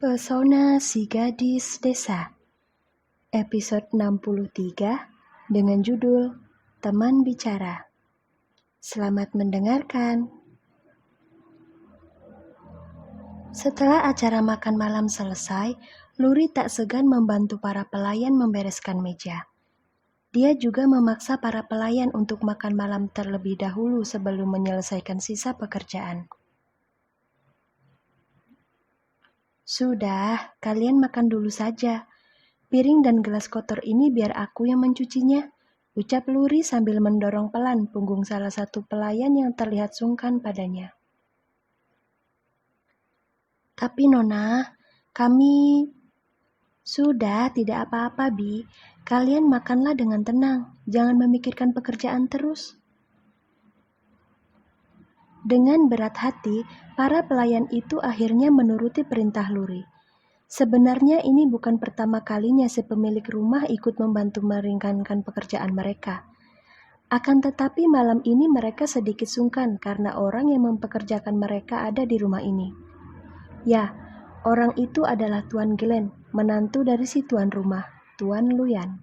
Pesona si Gadis Desa, episode 63 dengan judul Teman Bicara. Selamat mendengarkan. Setelah acara makan malam selesai, Luri tak segan membantu para pelayan membereskan meja. Dia juga memaksa para pelayan untuk makan malam terlebih dahulu sebelum menyelesaikan sisa pekerjaan. Sudah, kalian makan dulu saja. Piring dan gelas kotor ini biar aku yang mencucinya, ucap Luri sambil mendorong pelan punggung salah satu pelayan yang terlihat sungkan padanya. Tapi Nona, kami... Sudah, tidak apa-apa Bi. Kalian makanlah dengan tenang, jangan memikirkan pekerjaan terus. Dengan berat hati, para pelayan itu akhirnya menuruti perintah Luri. Sebenarnya ini bukan pertama kalinya si pemilik rumah ikut membantu meringankan pekerjaan mereka. Akan tetapi malam ini mereka sedikit sungkan karena orang yang mempekerjakan mereka ada di rumah ini. Ya, orang itu adalah Tuan Glenn, menantu dari si tuan rumah, Tuan Luyan.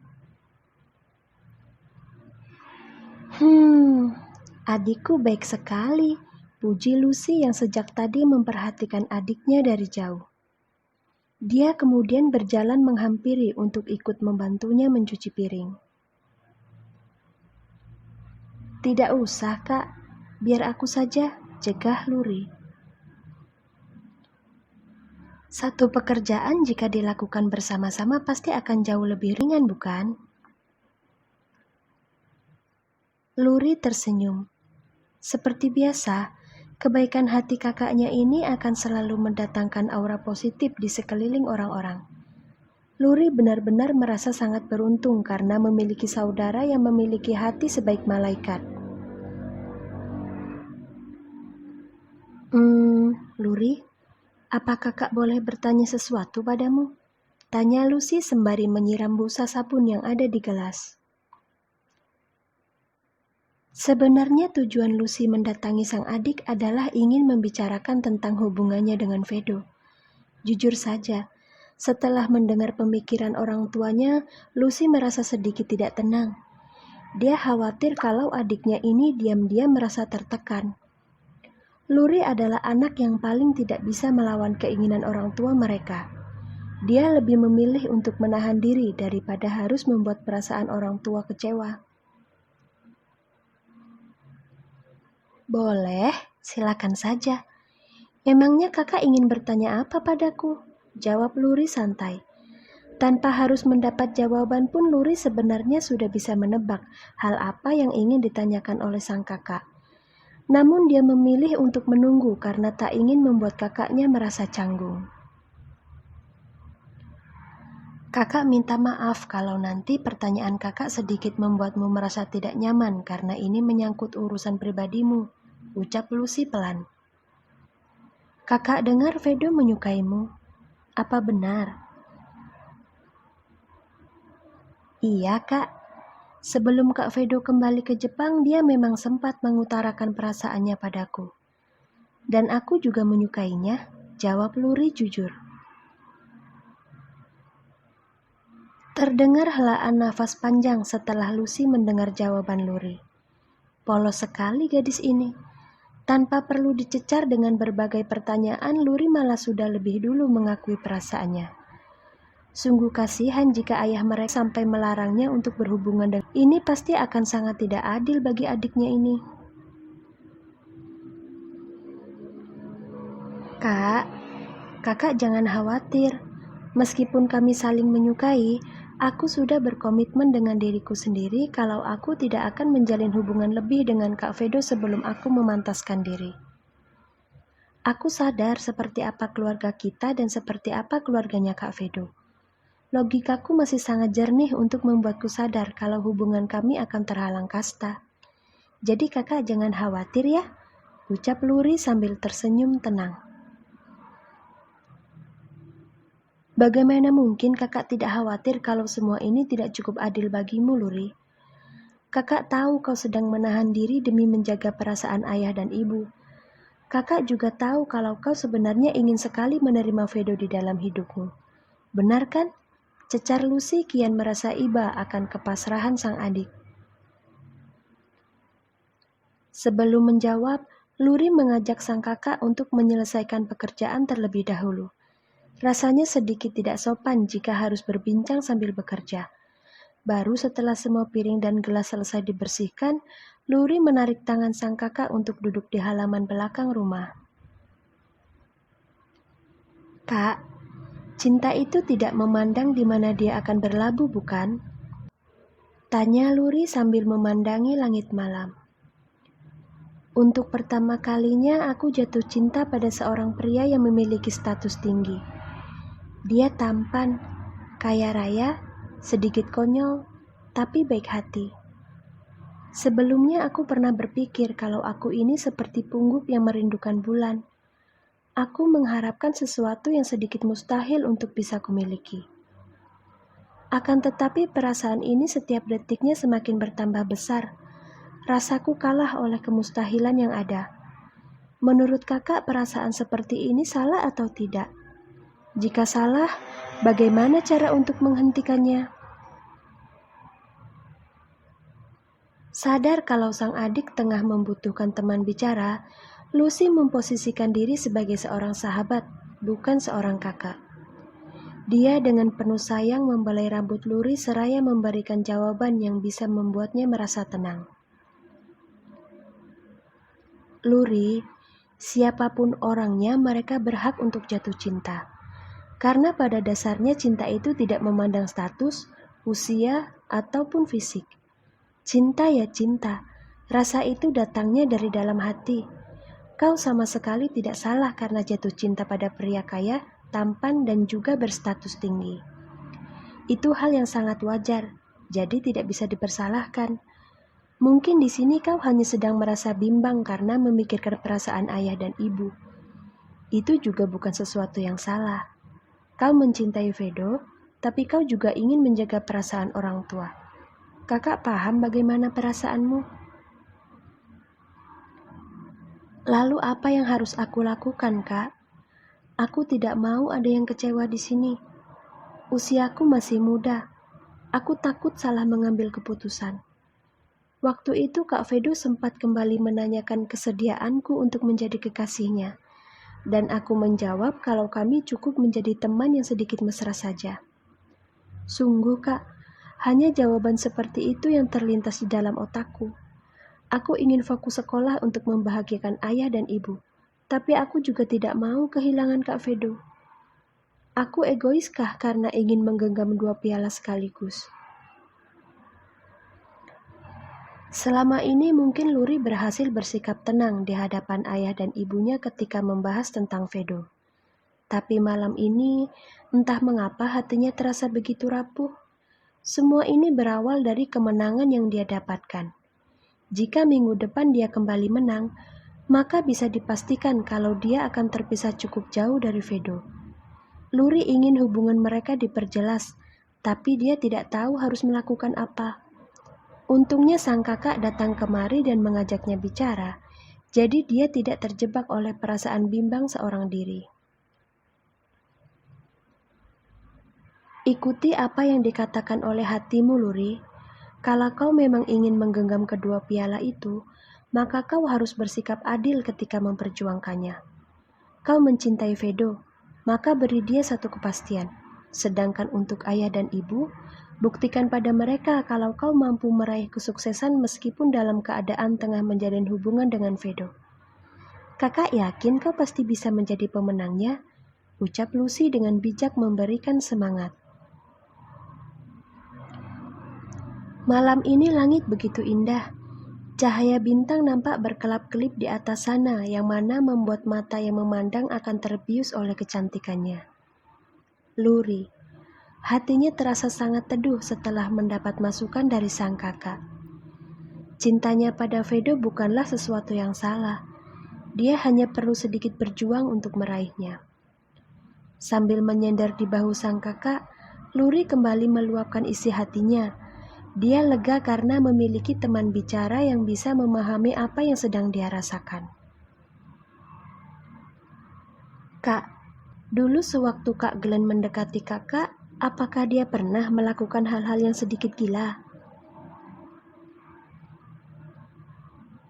Adikku baik sekali, puji Lucy yang sejak tadi memperhatikan adiknya dari jauh. Dia kemudian berjalan menghampiri untuk ikut membantunya mencuci piring. Tidak usah, Kak. Biar aku saja, cegah Luri. Satu pekerjaan jika dilakukan bersama-sama pasti akan jauh lebih ringan, bukan? Luri tersenyum. Seperti biasa, kebaikan hati kakaknya ini akan selalu mendatangkan aura positif di sekeliling orang-orang. Luri benar-benar merasa sangat beruntung karena memiliki saudara yang memiliki hati sebaik malaikat. Luri, apa kakak boleh bertanya sesuatu padamu? Tanya Lucy sembari menyiram busa sabun yang ada di gelas. Sebenarnya tujuan Lucy mendatangi sang adik adalah ingin membicarakan tentang hubungannya dengan Vedo. Jujur saja, setelah mendengar pemikiran orang tuanya, Lucy merasa sedikit tidak tenang. Dia khawatir kalau adiknya ini diam-diam merasa tertekan. Luri adalah anak yang paling tidak bisa melawan keinginan orang tua mereka. Dia lebih memilih untuk menahan diri daripada harus membuat perasaan orang tua kecewa. Boleh, silakan saja. Emangnya kakak ingin bertanya apa padaku? Jawab Luri santai. Tanpa harus mendapat jawaban pun Luri sebenarnya sudah bisa menebak hal apa yang ingin ditanyakan oleh sang kakak. Namun dia memilih untuk menunggu karena tak ingin membuat kakaknya merasa canggung. Kakak minta maaf kalau nanti pertanyaan kakak sedikit membuatmu merasa tidak nyaman karena ini menyangkut urusan pribadimu, ucap Lucy pelan. Kakak dengar Vedo menyukaimu. Apa benar? Iya, Kak. Sebelum Kak Vedo kembali ke Jepang, dia memang sempat mengutarakan perasaannya padaku. Dan aku juga menyukainya, jawab Luri jujur. Terdengar helaan nafas panjang setelah Lucy mendengar jawaban Luri. Polos sekali gadis ini. Tanpa perlu dicecar dengan berbagai pertanyaan, Luri malah sudah lebih dulu mengakui perasaannya. Sungguh kasihan jika ayah mereka sampai melarangnya untuk berhubungan dengan ini pasti akan sangat tidak adil bagi adiknya ini. Kak, kakak jangan khawatir. Meskipun kami saling menyukai, aku sudah berkomitmen dengan diriku sendiri kalau aku tidak akan menjalin hubungan lebih dengan Kak Vedo sebelum aku memantaskan diri. Aku sadar seperti apa keluarga kita dan seperti apa keluarganya Kak Vedo. Logikaku masih sangat jernih untuk membuatku sadar kalau hubungan kami akan terhalang kasta. Jadi kakak jangan khawatir ya, ucap Luri sambil tersenyum tenang. Bagaimana mungkin kakak tidak khawatir kalau semua ini tidak cukup adil bagimu, Luri? Kakak tahu kau sedang menahan diri demi menjaga perasaan ayah dan ibu. Kakak juga tahu kalau kau sebenarnya ingin sekali menerima Vedo di dalam hidupmu. Benar kan? Cecar Lucy kian merasa iba akan kepasrahan sang adik. Sebelum menjawab, Luri mengajak sang kakak untuk menyelesaikan pekerjaan terlebih dahulu. Rasanya sedikit tidak sopan jika harus berbincang sambil bekerja. Baru setelah semua piring dan gelas selesai dibersihkan, Luri menarik tangan sang kakak untuk duduk di halaman belakang rumah. Kak, cinta itu tidak memandang di mana dia akan berlabuh, bukan? Tanya Luri sambil memandangi langit malam. Untuk pertama kalinya aku jatuh cinta pada seorang pria yang memiliki status tinggi. Dia tampan, kaya raya, sedikit konyol, tapi baik hati. Sebelumnya aku pernah berpikir kalau aku ini seperti pungguk yang merindukan bulan. Aku mengharapkan sesuatu yang sedikit mustahil untuk bisa kumiliki. Akan tetapi perasaan ini setiap detiknya semakin bertambah besar. Rasaku kalah oleh kemustahilan yang ada. Menurut kakak, perasaan seperti ini salah atau tidak? Jika salah, bagaimana cara untuk menghentikannya? Sadar kalau sang adik tengah membutuhkan teman bicara, Lucy memposisikan diri sebagai seorang sahabat, bukan seorang kakak. Dia dengan penuh sayang membelai rambut Luri seraya memberikan jawaban yang bisa membuatnya merasa tenang. Luri, siapapun orangnya mereka berhak untuk jatuh cinta. Karena pada dasarnya cinta itu tidak memandang status, usia, ataupun fisik. Cinta ya cinta, rasa itu datangnya dari dalam hati. Kau sama sekali tidak salah karena jatuh cinta pada pria kaya, tampan, dan juga berstatus tinggi. Itu hal yang sangat wajar, jadi tidak bisa dipersalahkan. Mungkin di sini kau hanya sedang merasa bimbang karena memikirkan perasaan ayah dan ibu. Itu juga bukan sesuatu yang salah. Kau mencintai Vedo, tapi kau juga ingin menjaga perasaan orang tua. Kakak paham bagaimana perasaanmu. Lalu apa yang harus aku lakukan, Kak? Aku tidak mau ada yang kecewa di sini. Usiaku masih muda. Aku takut salah mengambil keputusan. Waktu itu Kak Vedo sempat kembali menanyakan kesediaanku untuk menjadi kekasihnya. Dan aku menjawab kalau kami cukup menjadi teman yang sedikit mesra saja. Sungguh, Kak, hanya jawaban seperti itu yang terlintas di dalam otakku. Aku ingin fokus sekolah untuk membahagiakan ayah dan ibu, tapi aku juga tidak mau kehilangan Kak Vedo. Aku egoiskah karena ingin menggenggam 2 piala sekaligus? Selama ini mungkin Luri berhasil bersikap tenang di hadapan ayah dan ibunya ketika membahas tentang Vedo. Tapi malam ini, entah mengapa hatinya terasa begitu rapuh. Semua ini berawal dari kemenangan yang dia dapatkan. Jika minggu depan dia kembali menang, maka bisa dipastikan kalau dia akan terpisah cukup jauh dari Vedo. Luri ingin hubungan mereka diperjelas, tapi dia tidak tahu harus melakukan apa. Untungnya sang kakak datang kemari dan mengajaknya bicara, jadi dia tidak terjebak oleh perasaan bimbang seorang diri. Ikuti apa yang dikatakan oleh hatimu, Luri. Kalau kau memang ingin menggenggam kedua piala itu, maka kau harus bersikap adil ketika memperjuangkannya. Kau mencintai Vedo, maka beri dia satu kepastian. Sedangkan untuk ayah dan ibu, buktikan pada mereka kalau kau mampu meraih kesuksesan meskipun dalam keadaan tengah menjalin hubungan dengan Vedo. Kakak yakin kau pasti bisa menjadi pemenangnya, ucap Lucy dengan bijak memberikan semangat. Malam ini langit begitu indah. Cahaya bintang nampak berkelap-kelip di atas sana yang mana membuat mata yang memandang akan terbius oleh kecantikannya. Luri, hatinya terasa sangat teduh setelah mendapat masukan dari sang kakak. Cintanya pada Vedo bukanlah sesuatu yang salah. Dia hanya perlu sedikit berjuang untuk meraihnya. Sambil menyender di bahu sang kakak, Luri kembali meluapkan isi hatinya. Dia lega karena memiliki teman bicara yang bisa memahami apa yang sedang dia rasakan. Kak, dulu sewaktu Kak Glenn mendekati kakak, apakah dia pernah melakukan hal-hal yang sedikit gila?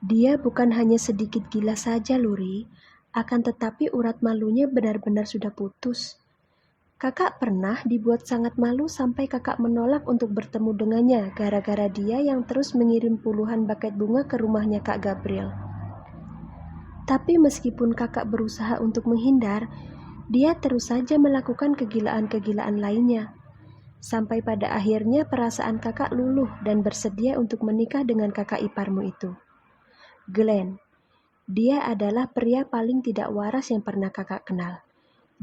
Dia bukan hanya sedikit gila saja, Luri, akan tetapi urat malunya benar-benar sudah putus. Kakak pernah dibuat sangat malu sampai kakak menolak untuk bertemu dengannya gara-gara dia yang terus mengirim puluhan buket bunga ke rumahnya Kak Gabriel. Tapi meskipun kakak berusaha untuk menghindar, dia terus saja melakukan kegilaan-kegilaan lainnya. Sampai pada akhirnya perasaan kakak luluh dan bersedia untuk menikah dengan kakak iparmu itu. Glenn, dia adalah pria paling tidak waras yang pernah kakak kenal.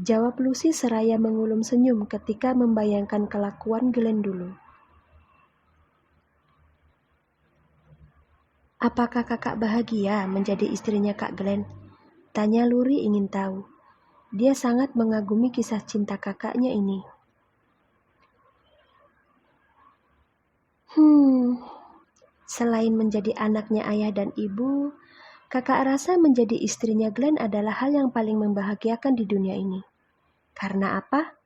Jawab Lucy seraya mengulum senyum ketika membayangkan kelakuan Glenn dulu. Apakah kakak bahagia menjadi istrinya Kak Glenn? Tanya Luri ingin tahu. Dia sangat mengagumi kisah cinta kakaknya ini. Selain menjadi anaknya ayah dan ibu, kakak rasa menjadi istrinya Glenn adalah hal yang paling membahagiakan di dunia ini. Karena apa?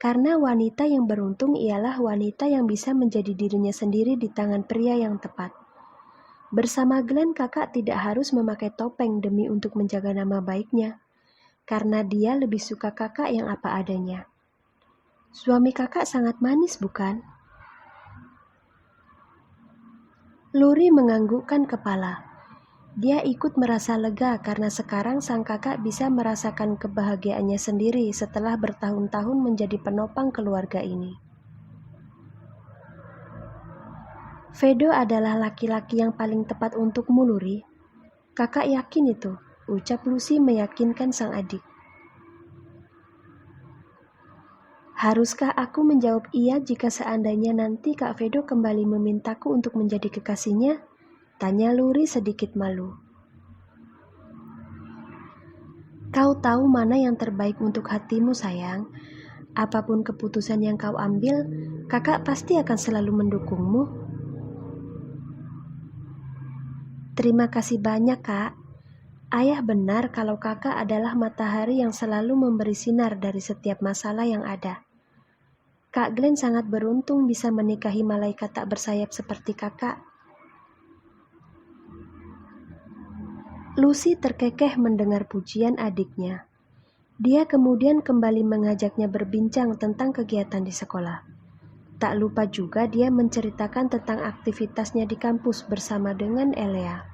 Karena wanita yang beruntung ialah wanita yang bisa menjadi dirinya sendiri di tangan pria yang tepat. Bersama Glenn, kakak tidak harus memakai topeng demi untuk menjaga nama baiknya, karena dia lebih suka kakak yang apa adanya. Suami kakak sangat manis, bukan? Luri menganggukkan kepala. Dia ikut merasa lega karena sekarang sang kakak bisa merasakan kebahagiaannya sendiri setelah bertahun-tahun menjadi penopang keluarga ini. Vedo adalah laki-laki yang paling tepat untukmu, Luri. Kakak yakin itu, ucap Lucy meyakinkan sang adik. Haruskah aku menjawab iya jika seandainya nanti Kak Vedo kembali memintaku untuk menjadi kekasihnya? Tanya Luri sedikit malu. Kau tahu mana yang terbaik untuk hatimu, sayang. Apapun keputusan yang kau ambil, kakak pasti akan selalu mendukungmu. Terima kasih banyak, Kak. Ayah benar kalau kakak adalah matahari yang selalu memberi sinar dari setiap masalah yang ada. Kak Glenn sangat beruntung bisa menikahi malaikat tak bersayap seperti kakak. Lucy terkekeh mendengar pujian adiknya. Dia kemudian kembali mengajaknya berbincang tentang kegiatan di sekolah. Tak lupa juga dia menceritakan tentang aktivitasnya di kampus bersama dengan Elea.